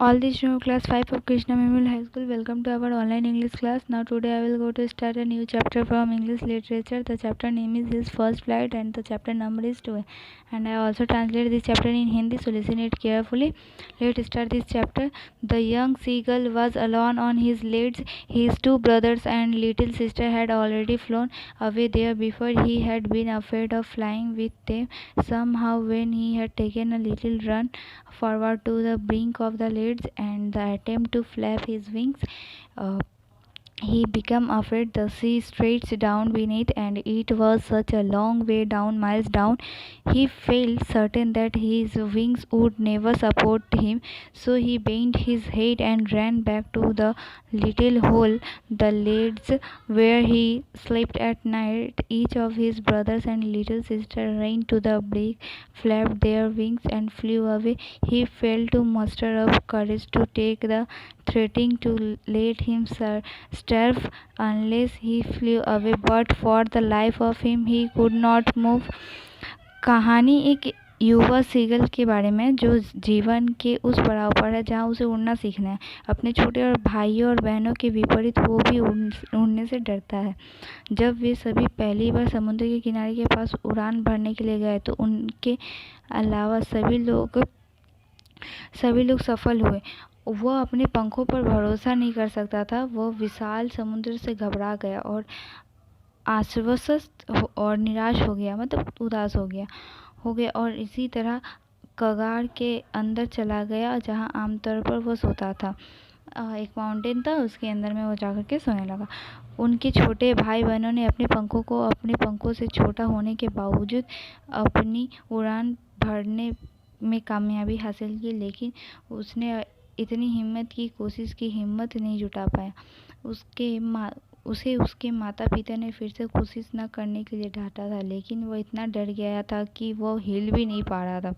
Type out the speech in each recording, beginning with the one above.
All the students of class 5 of Krishna Memorial High School, welcome to our online English class. Now today I will go to start a new chapter from English literature. The chapter name is His First Flight and the chapter number is 2. And I also translated this chapter in Hindi, so listen it carefully. Let's start this chapter. The young seagull was alone on his leads. His two brothers and little sister had already flown away there before. He had been afraid of flying with them. Somehow when he had taken a little run forward to the brink of the leads and the attempt to flap his wings, uh, he became afraid. The sea stretched down beneath, and it was such a long way down, miles down. He felt certain that his wings would never support him, so he bent his head and ran back to the little hole, the leads where he slept at night. Each of his brothers and little sister ran to the brink, flapped their wings, and flew away. He failed to muster up courage to take the threatening to let him starve unless he flew away, but for the life of him he could not move. कहानी एक युवा seagull के बारे में जो जीवन के उस पड़ाव पर है जहाँ उसे उड़ना सीखना है। अपने छोटे और भाइयों और बहनों के विपरीत वो भी उड़ने से डरता है। जब वे सभी पहली बार समुद्र के किनारे के पास उड़ान भरने के लिए गए तो उनके अलावा सभी लोग सफल हुए। वह अपने पंखों पर भरोसा नहीं कर सकता था। वह विशाल समुद्र से घबरा गया और आश्वस्त और निराश हो गया, मतलब उदास हो गया और इसी तरह कगार के अंदर चला गया जहाँ आमतौर पर वो सोता था। एक माउंटेन था, उसके अंदर में वो जाकर के सोने लगा। उनके छोटे भाई बहनों ने अपने पंखों से छोटा होने के बावजूद अपनी उड़ान भरने में कामयाबी हासिल की, लेकिन उसने इतनी हिम्मत की कोशिश की, हिम्मत नहीं जुटा पाया। उसे उसके माता पिता ने फिर से कोशिश न करने के लिए डांटा था, लेकिन वह इतना डर गया था कि वह हिल भी नहीं पा रहा था।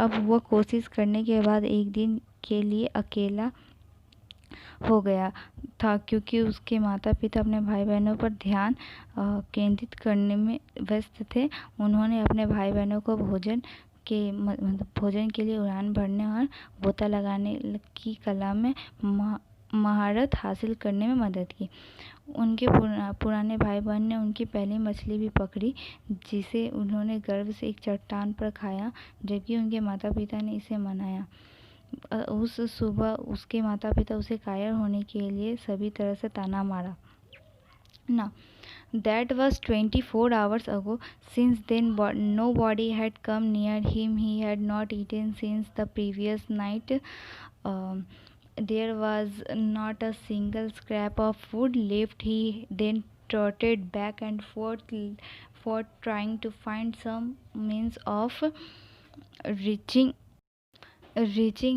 अब वह कोशिश करने के बाद एक दिन के लिए अकेला हो गया था, क्योंकि उसके माता पिता अपने भाई बहनों पर ध्यान केंद्रित करने में व्यस्त थे। उन्होंने अपने भाई बहनों को भोजन के लिए उड़ान भरने और गोता लगाने की कला में महारत हासिल करने में मदद की। उनके पुराने भाई बहन ने उनकी पहली मछली भी पकड़ी, जिसे उन्होंने गर्व से एक चट्टान पर खाया, जबकि उनके माता पिता ने इसे मनाया। उस सुबह उसके माता पिता उसे कायर होने के लिए सभी तरह से ताना मारा। Now, that was 24 hours ago. Since then, nobody had come near him. He had not eaten since the previous night. There was not a single scrap of food left. He then trotted back and forth trying to find some means of reaching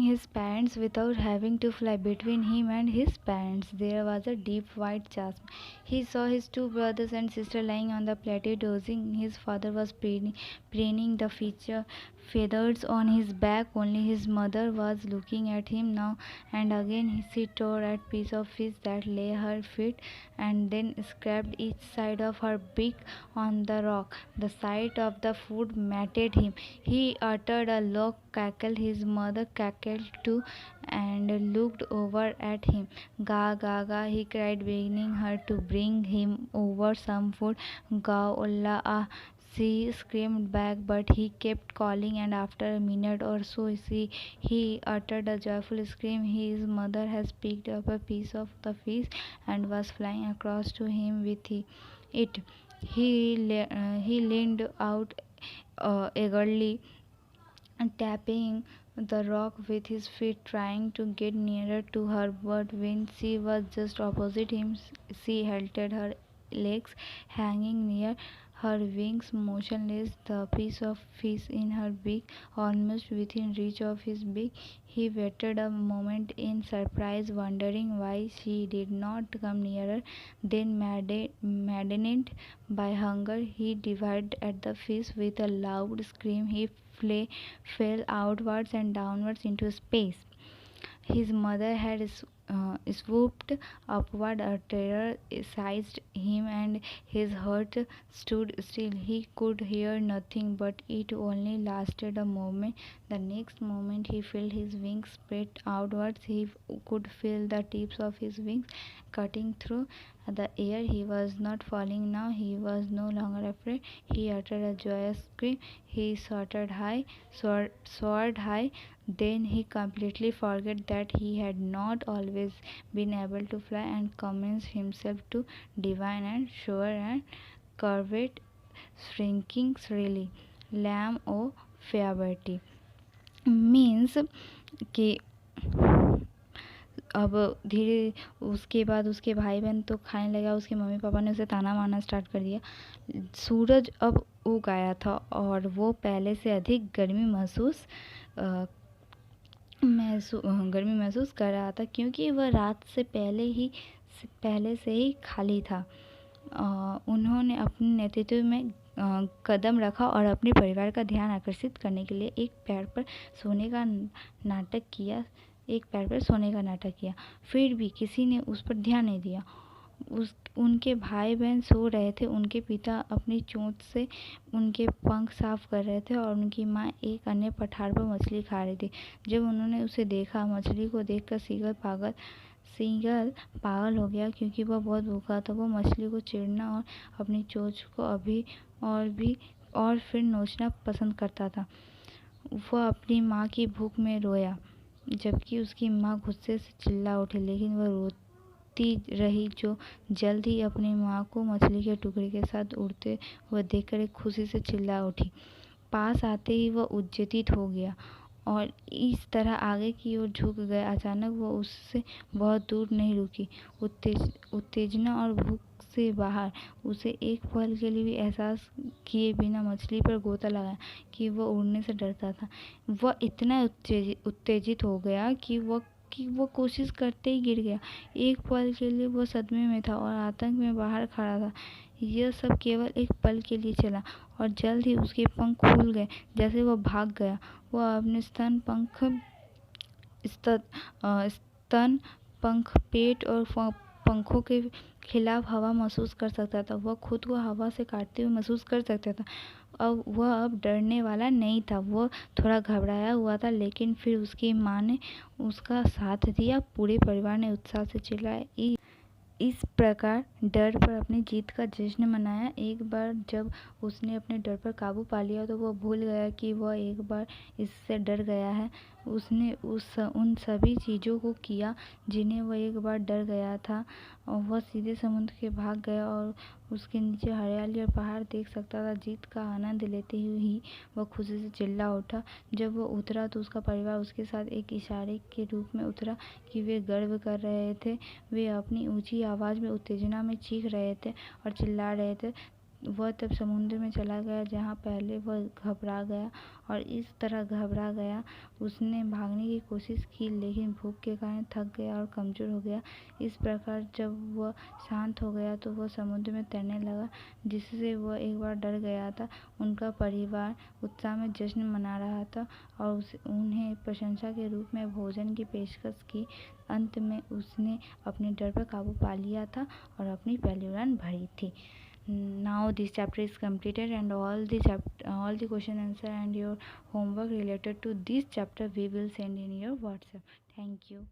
his parents without having to fly. Between him and his parents there was a deep white chasm. He saw his two brothers and sister lying on the plateau dozing. His father was preening the feathers on his back. Only his mother was looking at him now and again. She tore at piece of fish that lay at her feet and then scraped each side of her beak on the rock. The sight of the food maddened him. He uttered a low cackle. His mother cackled too and looked over at him. "Ga, ga, ga," he cried, begging her to bring him over some food. "Ga, olla, ah," she screamed back, but he kept calling, and after a minute or so he uttered a joyful scream. His mother had picked up a piece of the fish and was flying across to him with it. He leaned out eagerly, tapping the rock with his feet, trying to get nearer to her, but when she was just opposite him, she halted, her legs hanging near her wings, motionless, the piece of fish in her beak almost within reach of his beak. He waited a moment in surprise, wondering why she did not come nearer. Then, maddened by hunger, he dived at the fish with a loud scream. He fell outwards and downwards into space. His mother had swooped upward. A terror seized him, and his heart stood still. He could hear nothing, but it only lasted a moment. The next moment he felt his wings spread outwards. He could feel the tips of his wings cutting through the air. He was not falling now. He was no longer afraid. He uttered a joyous scream. He soared high. Then he completely forgot that he had not always been able to fly, and commenced himself to divine and sure and curved, shrinking shrilly, "Lamb o fair Bertie," means कि अब धीरे उसके बाद उसके भाई बहन तो खाने लगा, उसके मम्मी पापा ने उसे ताना मारना स्टार्ट कर दिया। सूरज अब उग आया था और वो पहले से अधिक गर्मी महसूस कर रहा था, क्योंकि वह रात से पहले से ही खाली था। उन्होंने अपने नेतृत्व में कदम रखा और अपने परिवार का ध्यान आकर्षित करने के लिए एक पैर पर सोने का नाटक किया। फिर भी किसी ने उस पर ध्यान नहीं दिया। उनके भाई बहन सो रहे थे। उनके पिता अपनी चोंच से उनके पंख साफ कर रहे थे और उनकी माँ एक अन्य पठार पर मछली खा रही थी। जब उन्होंने उसे देखा, मछली को देखकर सीगल पागल हो गया, क्योंकि वह बहुत भूखा था। वो मछली को चीरना और अपनी चोंच को और फिर नोचना पसंद करता था। वह अपनी माँ की भूख में रोया, जबकि उसकी माँ गुस्से से चिल्ला उठी, लेकिन वह रोती रही, जो जल्द ही अपनी माँ को मछली के टुकड़े के साथ उड़ते हुए देखकर एक खुशी से चिल्ला उठी। पास आते ही वह उत्तेजित हो गया और इस तरह आगे की ओर झुक गया। अचानक वह उससे बहुत दूर नहीं रुकी। उत्तेजना और भूख से बाहर, उसे एक पल के लिए भी एहसास किए बिना मछली पर गोता लगाया कि वह उड़ने से डरता था। वह इतना उत्तेजित हो गया कि वो कोशिश करते ही गिर गया। एक पल के लिए वह सदमे में था और आतंक में बाहर खड़ा था। यह सब केवल एक पल के लिए चला और जल्द ही उसके पंख खुल गए। जैसे वह भाग गया, वह अपने स्तन, पंख, पेट और पंखों के खिलाफ हवा महसूस कर सकता था। वह खुद को हवा से काटते हुए महसूस कर सकता था। अब डरने वाला नहीं था। वह थोड़ा घबराया हुआ था, लेकिन फिर उसकी माँ ने उसका साथ दिया। पूरे परिवार ने उत्साह से चिल्लाया। इस प्रकार डर पर अपनी जीत का जश्न मनाया। एक बार जब उसने अपने डर पर काबू पा लिया तो वह भूल गया कि वह एक बार इससे डर गया है। उसने उन सभी चीज़ों को किया जिन्हें वह एक बार डर गया था। और वह सीधे समुद्र के भाग गया और उसके नीचे हरियाली और पहाड़ देख सकता था। जीत का आनंद लेते हुए ही वह खुशी से चिल्ला उठा। जब वह उतरा तो उसका परिवार उसके साथ एक इशारे के रूप में उतरा कि वे गर्व कर रहे थे। वे अपनी ऊंची आवाज़ में उत्तेजना में चीख रहे थे और चिल्ला रहे थे। वह तब समुद्र में चला गया जहाँ पहले वह घबरा गया, और इस तरह घबरा गया। उसने भागने की कोशिश की, लेकिन भूख के कारण थक गया और कमज़ोर हो गया। इस प्रकार जब वह शांत हो गया तो वह समुद्र में तैरने लगा, जिससे वह एक बार डर गया था। उनका परिवार उत्साह में जश्न मना रहा था और उन्हें प्रशंसा के रूप में भोजन की पेशकश की। अंत में उसने अपने डर पर काबू पा लिया था और अपनी पहली उड़ान भरी थी। Now this chapter is completed, and all the question answer and your homework related to this chapter we will send in your WhatsApp. Thank you.